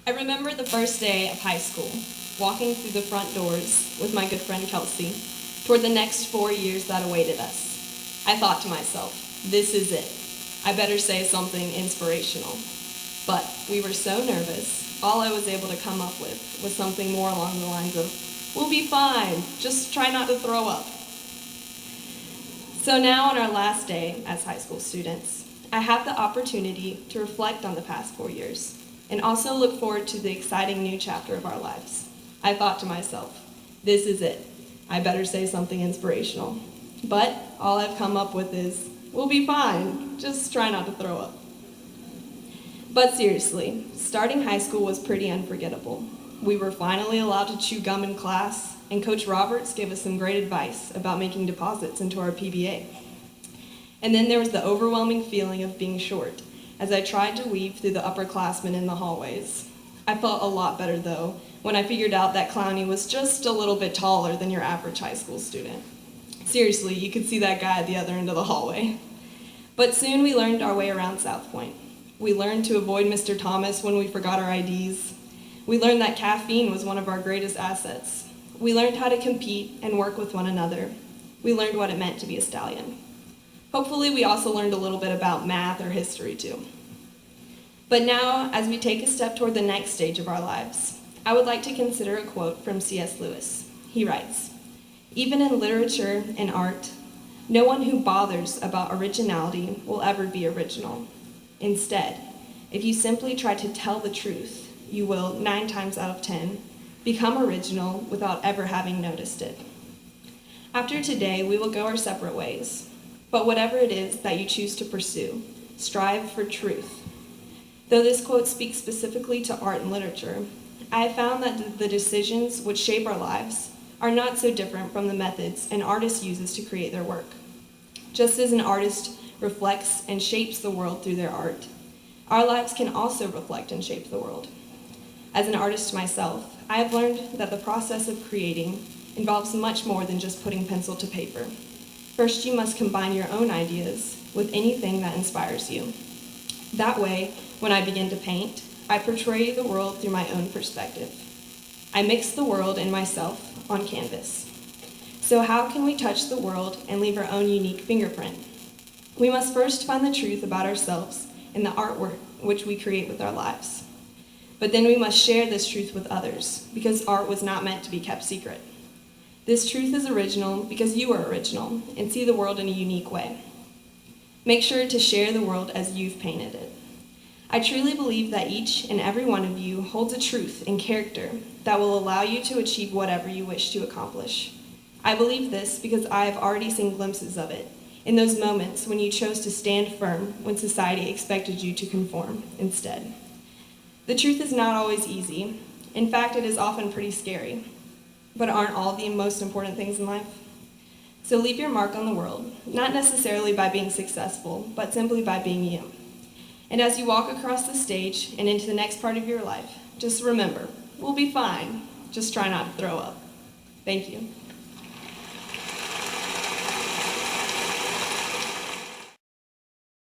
I remember the first day of high school, walking through the front doors with my good friend Kelsey toward the next 4 years that awaited us. I thought to myself, this is it. I better say something inspirational. But we were so nervous, all I was able to come up with was something more along the lines of, we'll be fine, just try not to throw up. So now on our last day as high school students, I have the opportunity to reflect on the past 4 years and also look forward to the exciting new chapter of our lives. I thought to myself, this is it. I better say something inspirational. But all I've come up with is, we'll be fine, just try not to throw up. But seriously, starting high school was pretty unforgettable. We were finally allowed to chew gum in class, and Coach Roberts gave us some great advice about making deposits into our PBA. And then there was the overwhelming feeling of being short, as I tried to weave through the upperclassmen in the hallways. I felt a lot better, though, when I figured out that Clowney was just a little bit taller than your average high school student. Seriously, you could see that guy at the other end of the hallway. But soon we learned our way around South Pointe. We learned to avoid Mr. Thomas when we forgot our IDs. We learned that caffeine was one of our greatest assets. We learned how to compete and work with one another. We learned what it meant to be a stallion. Hopefully, we also learned a little bit about math or history, too. But now, as we take a step toward the next stage of our lives, I would like to consider a quote from C.S. Lewis. He writes, "Even in literature and art, no one who bothers about originality will ever be original. Instead, if you simply try to tell the truth, you will, 9 times out of 10, become original without ever having noticed it." After today, we will go our separate ways. But whatever it is that you choose to pursue, strive for truth. Though this quote speaks specifically to art and literature, I have found that the decisions which shape our lives are not so different from the methods an artist uses to create their work. Just as an artist reflects and shapes the world through their art, our lives can also reflect and shape the world. As an artist myself, I have learned that the process of creating involves much more than just putting pencil to paper. First, you must combine your own ideas with anything that inspires you. That way, when I begin to paint, I portray the world through my own perspective. I mix the world and myself on canvas. So how can we touch the world and leave our own unique fingerprint? We must first find the truth about ourselves in the artwork which we create with our lives. But then we must share this truth with others, because art was not meant to be kept secret. This truth is original because you are original and see the world in a unique way. Make sure to share the world as you've painted it. I truly believe that each and every one of you holds a truth and character that will allow you to achieve whatever you wish to accomplish. I believe this because I have already seen glimpses of it in those moments when you chose to stand firm when society expected you to conform instead. The truth is not always easy. In fact, it is often pretty scary. But aren't all the most important things in life? So leave your mark on the world, not necessarily by being successful, but simply by being you. And as you walk across the stage and into the next part of your life, just remember, we'll be fine. Just try not to throw up. Thank you.